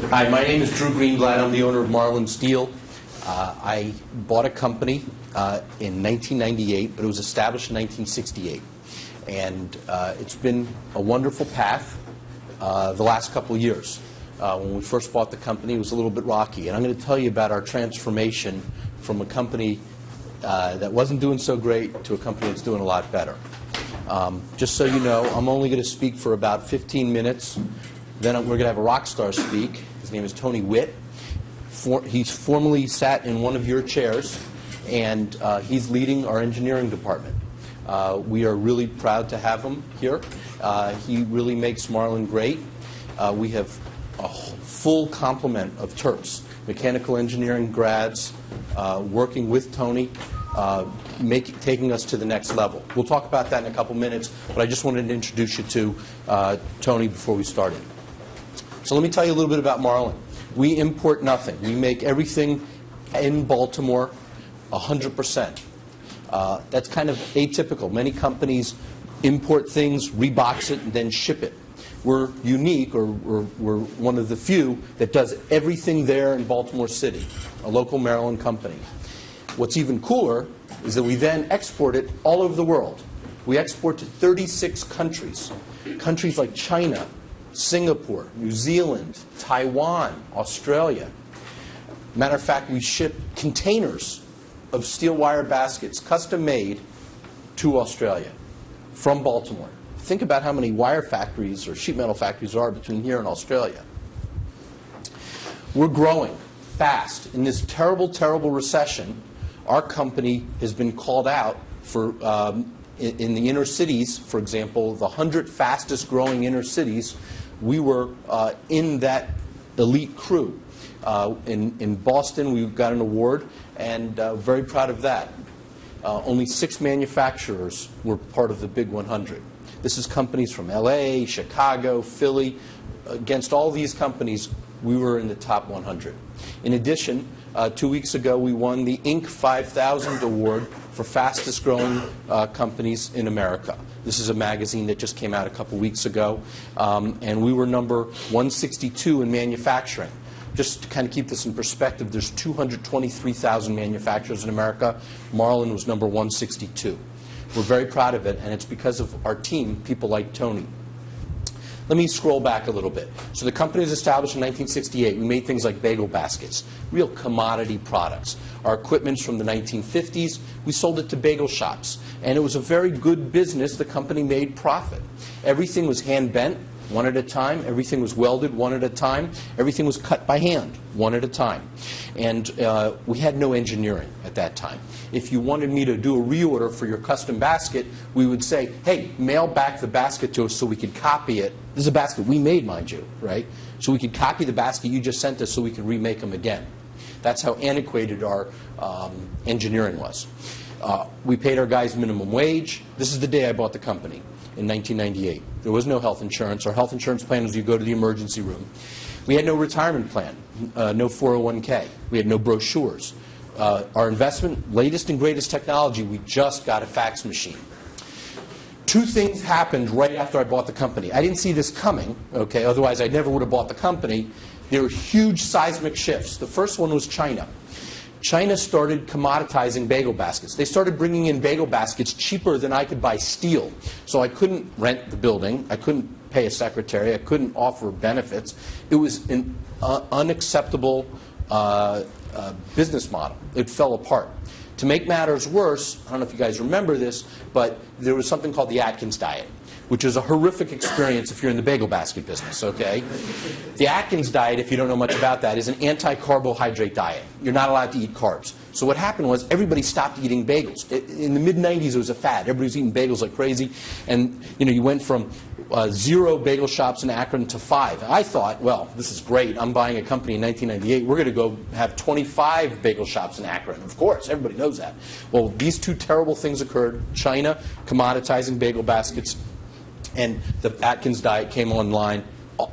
Hi, my name is Drew Greenblatt. I'm the owner of Marlin Steel. I bought a company in 1998, but it was established in 1968. And it's been a wonderful path the last couple of years. When we first bought the company, it was a little bit rocky. And I'm going to tell you about our transformation from a company that wasn't doing so great to a company that's doing a lot better. Just so you know, I'm only going to speak for about 15 minutes. Then we're going to have a rock star speak. His name is Tony Witt. He's formerly sat in one of your chairs, and he's leading our engineering department. We are really proud to have him here. He really makes Marlin great. We have a full complement of Terps, mechanical engineering grads, working with Tony, taking us to the next level. We'll talk about that in a couple minutes, but I just wanted to introduce you to Tony before we started. So let me tell you a little bit about Marlin. We import nothing. We make everything in Baltimore 100%. That's kind of atypical. Many companies import things, rebox it, and then ship it. We're unique, or we're one of the few that does everything there in Baltimore City, a local Maryland company. What's even cooler is that we then export it all over the world. We export to 36 countries. Countries like China, Singapore, New Zealand, Taiwan, Australia. Matter of fact, we ship containers of steel wire baskets, custom made, to Australia from Baltimore. Think about how many wire factories or sheet metal factories there are between here and Australia. We're growing fast. In this terrible, terrible recession, our company has been called out for, in the inner cities, for example, the 100 fastest growing inner cities, we were in that elite crew. In Boston, we got an award, and very proud of that. Only 6 manufacturers were part of the Big 100. This is companies from LA, Chicago, Philly. Against all these companies, we were in the top 100. In addition, 2 weeks ago, we won the Inc. 5000 award for fastest growing companies in America. This is a magazine that just came out a couple weeks ago, and we were number 162 in manufacturing. Just to kind of keep this in perspective, there's 223,000 manufacturers in America. Marlin was number 162. We're very proud of it, and it's because of our team, people like Tony. Let me scroll back a little bit. So the company was established in 1968. We made things like bagel baskets, real commodity products. Our equipment's from the 1950s. We sold it to bagel shops, and it was a very good business. The company made profit. Everything was hand-bent, one at a time. Everything was welded, one at a time. Everything was cut by hand, one at a time. And we had no engineering at that time. If you wanted me to do a reorder for your custom basket, we would say, hey, mail back the basket to us so we could copy it. This is a basket we made, mind you, right? So we could copy the basket you just sent us so we could remake them again. That's how antiquated our engineering was. We paid our guys minimum wage. This is the day I bought the company, in 1998. There was no health insurance. Our health insurance plan was you go to the emergency room. We had no retirement plan, no 401k. We had no brochures. Our investment, latest and greatest technology, we just got a fax machine. 2 things happened right after I bought the company. I didn't see this coming, okay, otherwise I never would have bought the company. There were huge seismic shifts. The first one was China. China started commoditizing bagel baskets. They started bringing in bagel baskets cheaper than I could buy steel. So I couldn't rent the building. I couldn't pay a secretary. I couldn't offer benefits. It was an unacceptable business model. It fell apart. To make matters worse, I don't know if you guys remember this, but there was something called the Atkins diet, which is a horrific experience if you're in the bagel basket business, okay? The Atkins diet, if you don't know much about that, is an anti-carbohydrate diet. You're not allowed to eat carbs. So what happened was everybody stopped eating bagels. In the mid-90s, it was a fad. Everybody was eating bagels like crazy. And you went from 0 bagel shops in Akron to 5. I thought, well, this is great. I'm buying a company in 1998. We're going to go have 25 bagel shops in Akron. Of course, everybody knows that. Well, these 2 terrible things occurred. China commoditizing bagel baskets, and the Atkins diet came online.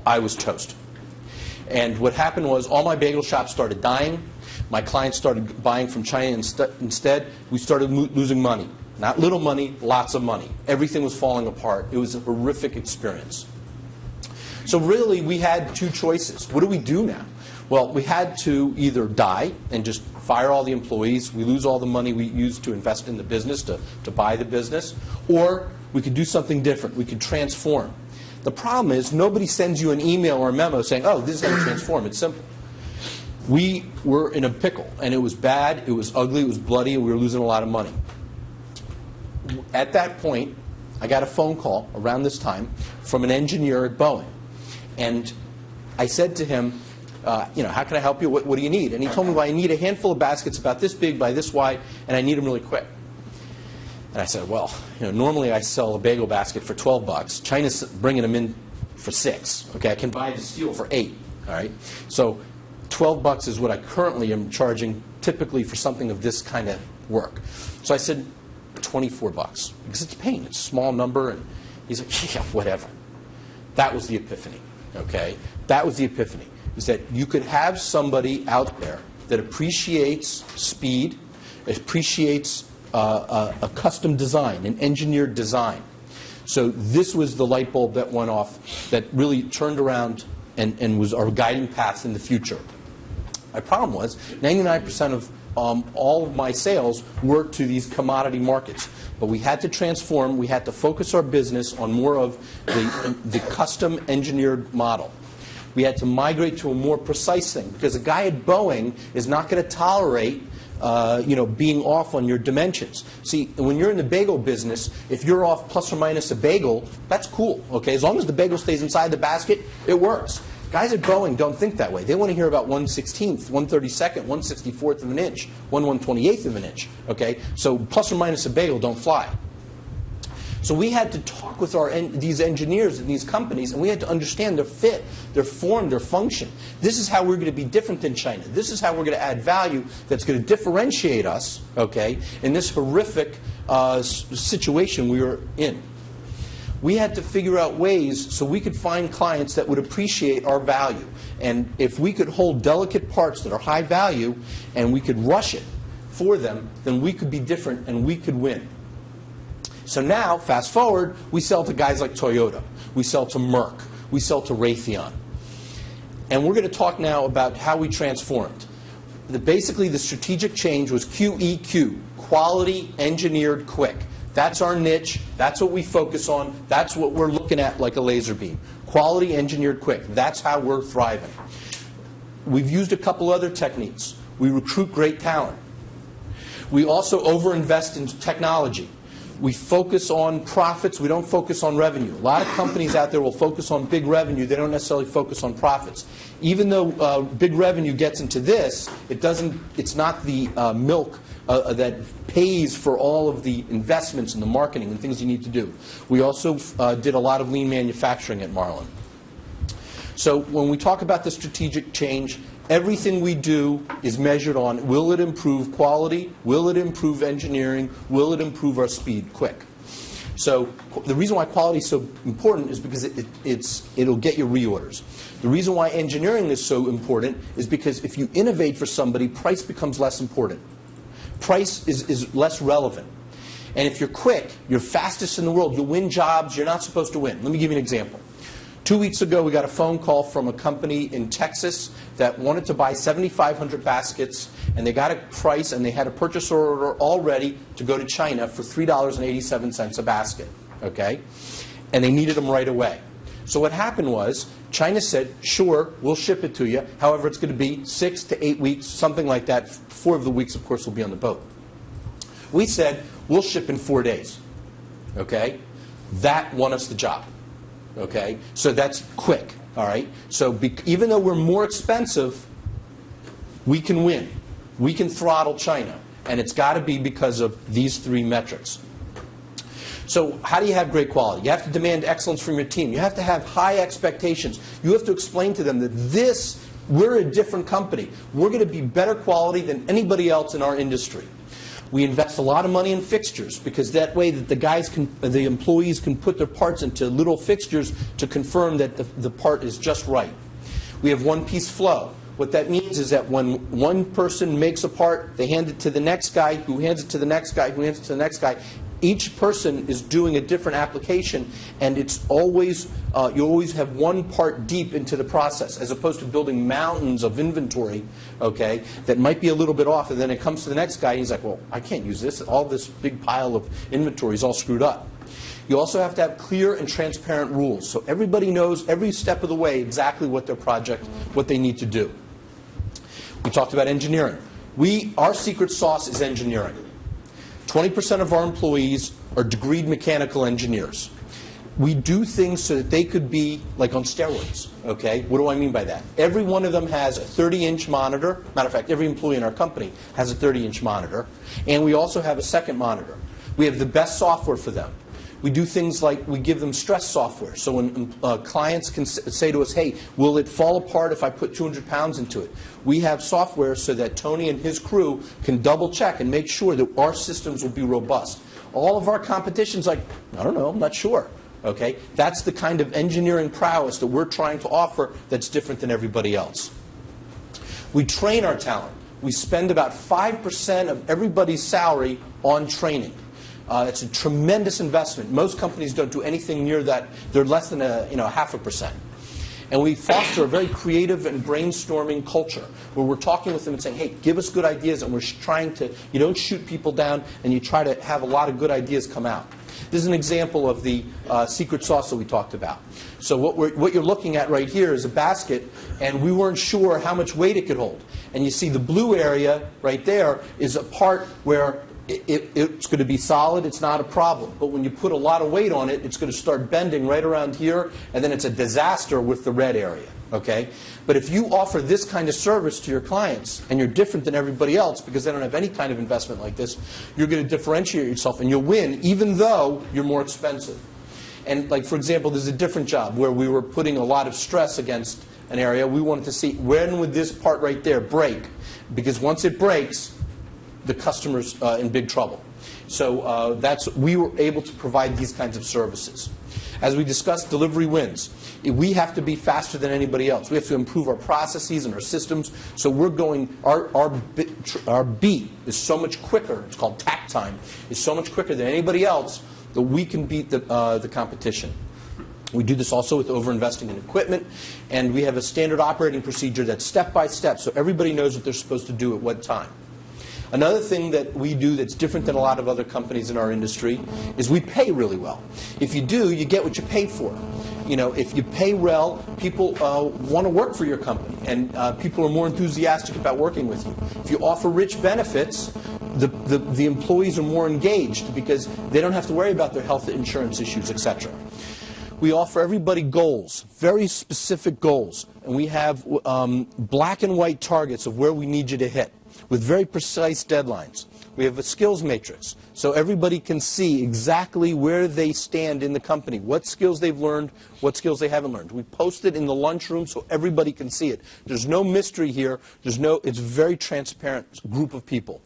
I was toast. And what happened was all my bagel shops started dying. My clients started buying from China instead. We started losing money. Not little money, lots of money. Everything was falling apart. It was a horrific experience. So really, we had two choices. What do we do now? Well, we had to either die and just fire all the employees, we lose all the money we used to invest in the business, to buy the business, or we could do something different. We could transform. The problem is nobody sends you an email or a memo saying, oh, this is how to transform. It's simple. We were in a pickle, and it was bad, it was ugly, it was bloody, and we were losing a lot of money. At that point, I got a phone call around this time from an engineer at Boeing. And I said to him, how can I help you? What do you need? And he told me, well, I need a handful of baskets about this big by this wide, and I need them really quick. And I said, well, normally I sell a bagel basket for $12. China's bringing them in for $6. Okay, I can buy the steel for $8. All right, so $12 is what I currently am charging typically for something of this kind of work. So I said, $24 because it's a pain. It's a small number, and he's like, yeah, whatever. That was the epiphany. Okay, that was the epiphany. Is that you could have somebody out there that appreciates speed, appreciates a custom design, an engineered design. So this was the light bulb that went off that really turned around and was our guiding path in the future. My problem was 99% of all of my sales were to these commodity markets. But we had to transform. We had to focus our business on more of the custom engineered model. We had to migrate to a more precise thing, because a guy at Boeing is not going to tolerate being off on your dimensions. See, when you're in the bagel business, if you're off plus or minus a bagel, that's cool. Okay, as long as the bagel stays inside the basket, it works. Guys at Boeing don't think that way. They want to hear about 1/16th, 1/32nd, 1/64th of an inch, 1/128th of an inch. Okay, so plus or minus a bagel don't fly. So we had to talk with these engineers in these companies, and we had to understand their fit, their form, their function. This is how we're going to be different than China. This is how we're going to add value that's going to differentiate us, okay, in this horrific situation we were in. We had to figure out ways so we could find clients that would appreciate our value. And if we could hold delicate parts that are high value and we could rush it for them, then we could be different and we could win. So now, fast forward, we sell to guys like Toyota. We sell to Merck. We sell to Raytheon. And we're going to talk now about how we transformed. Basically, the strategic change was QEQ, quality, engineered, quick. That's our niche. That's what we focus on. That's what we're looking at like a laser beam. Quality, engineered, quick. That's how we're thriving. We've used a couple other techniques. We recruit great talent. We also overinvest in technology. We focus on profits. We don't focus on revenue. A lot of companies out there will focus on big revenue. They don't necessarily focus on profits. Even though big revenue gets into this, it's not the milk that pays for all of the investments in the marketing and things you need to do. We also did a lot of lean manufacturing at Marlin. So when we talk about the strategic change, everything we do is measured on, will it improve quality? Will it improve engineering? Will it improve our speed quick? So the reason why quality is so important is because it'll get you reorders. The reason why engineering is so important is because if you innovate for somebody, price becomes less important. Price is less relevant. And if you're quick, you're fastest in the world, you'll win jobs you're not supposed to win. Let me give you an example. 2 weeks ago, we got a phone call from a company in Texas that wanted to buy 7,500 baskets, and they got a price, and they had a purchase order already to go to China for $3.87 a basket, okay? And they needed them right away. So what happened was, China said, sure, we'll ship it to you. However, it's going to be 6 to 8 weeks, something like that. 4 of the weeks, of course, will be on the boat. We said, we'll ship in 4 days, okay? That won us the job. Okay, so that's quick, all right? So even though we're more expensive, we can win. We can throttle China, and it's got to be because of these 3 metrics. So how do you have great quality? You have to demand excellence from your team. You have to have high expectations. You have to explain to them that we're a different company. We're going to be better quality than anybody else in our industry. We invest a lot of money in fixtures because that way that the employees can put their parts into little fixtures to confirm that the part is just right. We have one-piece flow. What that means is that when one person makes a part, they hand it to the next guy, who hands it to the next guy, who hands it to the next guy. Each person is doing a different application, and it's always, you always have one part deep into the process, as opposed to building mountains of inventory, okay, that might be a little bit off, and then it comes to the next guy, and he's like, well, I can't use this. All this big pile of inventory is all screwed up. You also have to have clear and transparent rules, so everybody knows every step of the way exactly what their project, what they need to do. We talked about engineering. Our secret sauce is engineering. 20% of our employees are degreed mechanical engineers. We do things so that they could be like on steroids, okay? What do I mean by that? Every one of them has a 30-inch monitor. Matter of fact, every employee in our company has a 30-inch monitor. And we also have a second monitor. We have the best software for them. We do things like we give them stress software. So when clients can say to us, hey, will it fall apart if I put 200 pounds into it? We have software so that Tony and his crew can double check and make sure that our systems will be robust. All of our competition's like, I don't know, I'm not sure. Okay? That's the kind of engineering prowess that we're trying to offer that's different than everybody else. We train our talent. We spend about 5% of everybody's salary on training. It's a tremendous investment. Most companies don't do anything near that. They're less than a 0.5%. And we foster a very creative and brainstorming culture where we're talking with them and saying, hey, give us good ideas, and we're trying to, you don't shoot people down, and you try to have a lot of good ideas come out. This is an example of the secret sauce that we talked about. So what you're looking at right here is a basket, and we weren't sure how much weight it could hold. And you see the blue area right there is a part where it's going to be solid, it's not a problem. But when you put a lot of weight on it, it's going to start bending right around here, and then it's a disaster with the red area. Okay? But if you offer this kind of service to your clients, and you're different than everybody else because they don't have any kind of investment like this, you're going to differentiate yourself, and you'll win even though you're more expensive. And like, for example, there's a different job where we were putting a lot of stress against an area. We wanted to see when would this part right there break, because once it breaks, the customer's in big trouble. So we were able to provide these kinds of services. As we discussed, delivery wins. We have to be faster than anybody else. We have to improve our processes and our systems. So we're going, our beat is so much quicker. It's called tack time. Is so much quicker than anybody else that we can beat the competition. We do this also with over-investing in equipment, and we have a standard operating procedure that's step by step, so everybody knows what they're supposed to do at what time. Another thing that we do that's different than a lot of other companies in our industry is we pay really well. If you do, you get what you pay for. You know, if you pay well, people want to work for your company, and people are more enthusiastic about working with you. If you offer rich benefits, the employees are more engaged because they don't have to worry about their health insurance issues, etc. We offer everybody goals, very specific goals, and we have black and white targets of where we need you to hit, with very precise deadlines. We have a skills matrix, so everybody can see exactly where they stand in the company, what skills they've learned, what skills they haven't learned. We post it in the lunchroom so everybody can see it. There's no mystery here. It's a very transparent group of people.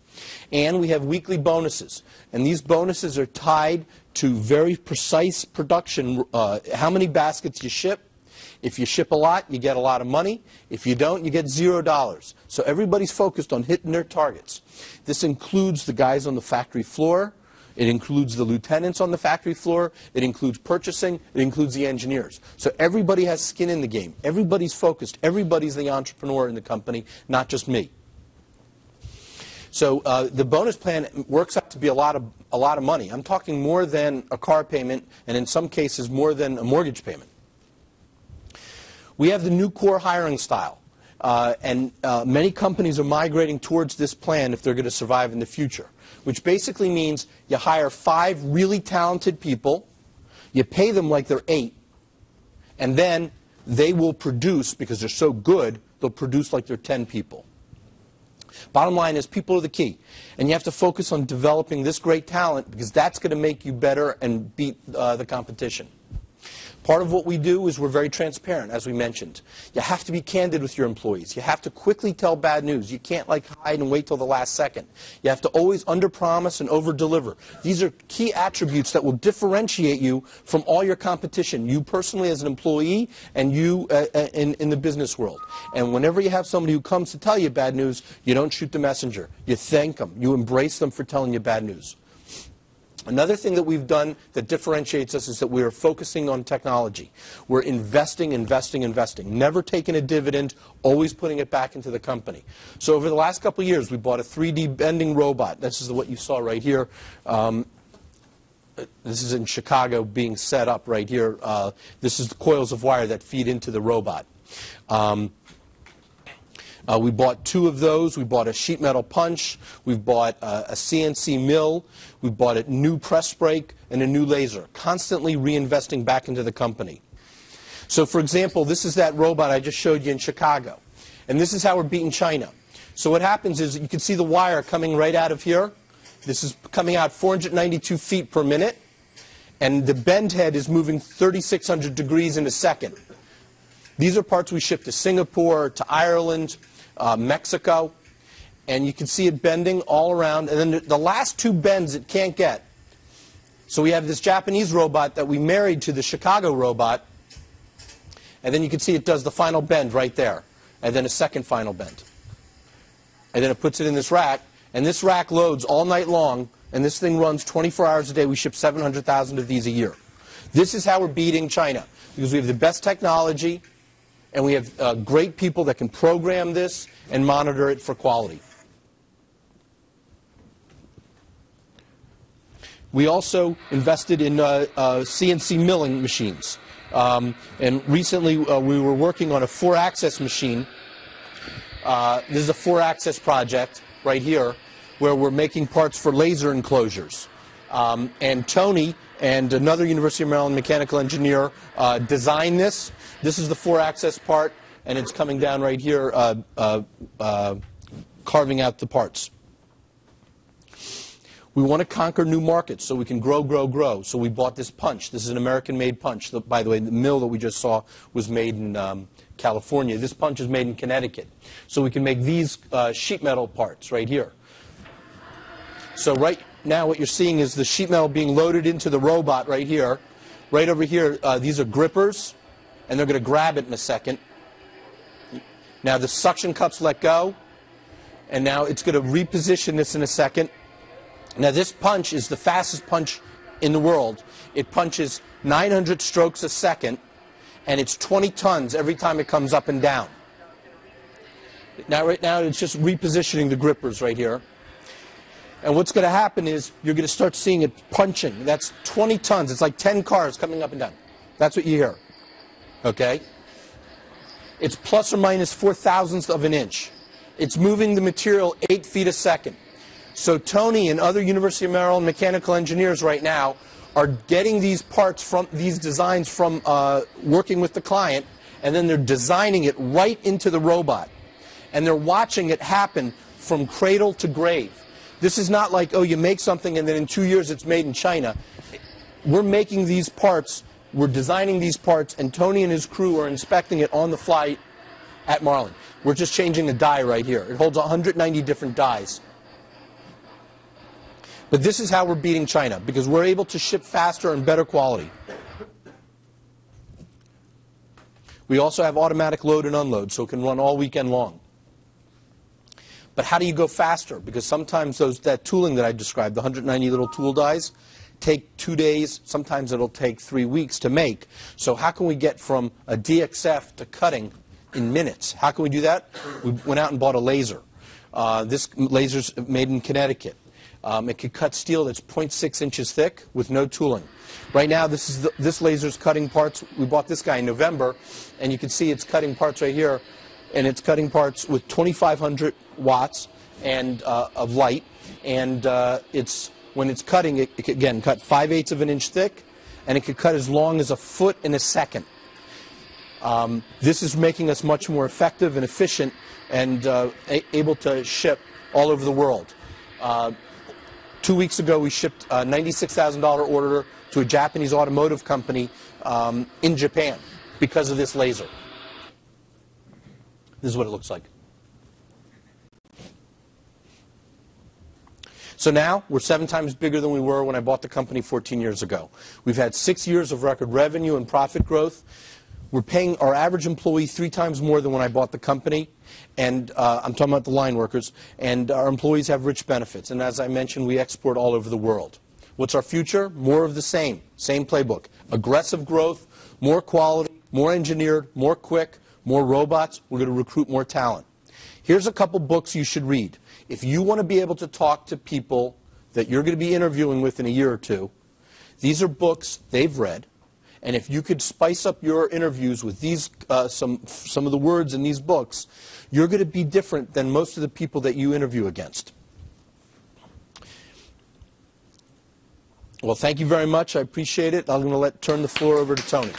And we have weekly bonuses, and these bonuses are tied to very precise production, how many baskets you ship. If you ship a lot, you get a lot of money. If you don't, you get $0. So everybody's focused on hitting their targets. This includes the guys on the factory floor. It includes the lieutenants on the factory floor. It includes purchasing. It includes the engineers. So everybody has skin in the game. Everybody's focused. Everybody's the entrepreneur in the company, not just me. So the bonus plan works out to be a lot of money. I'm talking more than a car payment, and in some cases more than a mortgage payment. We have the new core hiring style, and many companies are migrating towards this plan if they're going to survive in the future, which basically means you hire 5 really talented people, you pay them like they're 8, and then they will produce, because they're so good, they'll produce like they're 10 people. Bottom line is people are the key, and you have to focus on developing this great talent because that's going to make you better and beat the competition. Part of what we do is we're very transparent, as we mentioned. You have to be candid with your employees. You have to quickly tell bad news. You can't hide and wait till the last second. You have to always under-promise and over-deliver. These are key attributes that will differentiate you from all your competition, you personally as an employee and you in the business world. And whenever you have somebody who comes to tell you bad news, you don't shoot the messenger. You thank them. You embrace them for telling you bad news. Another thing that we've done that differentiates us is that we are focusing on technology. We're investing, investing, investing. Never taking a dividend, always putting it back into the company. So over the last couple of years, we bought a 3D bending robot. This is what you saw right here. This is in Chicago being set up right here. This is the coils of wire that feed into the robot. We bought 2 of those. We bought a sheet metal punch. We've bought a CNC mill. We bought a new press brake and a new laser, constantly reinvesting back into the company. So, for example, this is that robot I just showed you in Chicago. And this is how we're beating China. So what happens is you can see the wire coming right out of here. This is coming out 492 feet per minute. And the bend head is moving 3,600 degrees in a second. These are parts we ship to Singapore, to Ireland, Mexico, and you can see it bending all around. And then the last 2 bends it can't get. So we have this Japanese robot that we married to the Chicago robot, and then you can see it does the final bend right there, and then a second final bend. And then it puts it in this rack, and this rack loads all night long, and this thing runs 24 hours a day. We ship 700,000 of these a year. This is how we're beating China, because we have the best technology, and we have great people that can program this and monitor it for quality. We also invested in CNC milling machines. And recently we were working on a 4-axis machine. This is a 4-axis project right here where we're making parts for laser enclosures. And Tony and another University of Maryland mechanical engineer designed this. This is the 4-axis part, and it's coming down right here, carving out the parts. We want to conquer new markets so we can grow, grow, grow. So we bought this punch. This is an American-made punch. By the way, the mill that we just saw was made in California. This punch is made in Connecticut. So we can make these sheet metal parts right here. So right now what you're seeing is the sheet metal being loaded into the robot right here. Right over here, these are grippers, and they're going to grab it in a second. Now the suction cups let go, and now it's going to reposition this in a second. Now this punch is the fastest punch in the world. It punches 900 strokes a second, and it's 20 tons every time it comes up and down. Now right now it's just repositioning the grippers right here. And what's going to happen is you're going to start seeing it punching. That's 20 tons. It's like 10 cars coming up and down. That's what you hear. Okay? It's plus or minus 4/1000th of an inch. It's moving the material 8 feet a second. So Tony and other University of Maryland mechanical engineers right now are getting these parts from these designs from working with the client, and then they're designing it right into the robot. And they're watching it happen from cradle to grave. This is not like, oh, you make something and then in 2 years it's made in China. We're making these parts, we're designing these parts, and Tony and his crew are inspecting it on the fly at Marlin. We're just changing a die right here. It holds 190 different dies. But this is how we're beating China, because we're able to ship faster and better quality. We also have automatic load and unload, so it can run all weekend long. But how do you go faster? Because sometimes that tooling that I described, the 190 little tool dies, take 2 days. Sometimes it'll take 3 weeks to make. So how can we get from a DXF to cutting in minutes? How can we do that? We went out and bought a laser. This laser's made in Connecticut. It can cut steel that's 0.6 inches thick with no tooling. Right now, this laser's cutting parts. We bought this guy in November, and you can see it's cutting parts right here, and it's cutting parts with 2,500 watts and of light. And when it's cutting, it can, again, cut 5/8 of an inch thick, and it could cut as long as a foot in a second. This is making us much more effective and efficient and able to ship all over the world. 2 weeks ago, we shipped a $96,000 order to a Japanese automotive company in Japan because of this laser. This is what it looks like. So now we're 7 times bigger than we were when I bought the company 14 years ago. We've had 6 years of record revenue and profit growth. We're paying our average employee 3 times more than when I bought the company. And I'm talking about the line workers. And our employees have rich benefits. And as I mentioned, we export all over the world. What's our future? More of the same playbook. Aggressive growth, more quality, more engineered, more quick, more robots. We're going to recruit more talent. Here's a couple books you should read. If you want to be able to talk to people that you're going to be interviewing with in a year or two, these are books they've read. And if you could spice up your interviews with these, some of the words in these books, you're going to be different than most of the people that you interview against. Well, thank you very much. I appreciate it. I'm going to turn the floor over to Tony.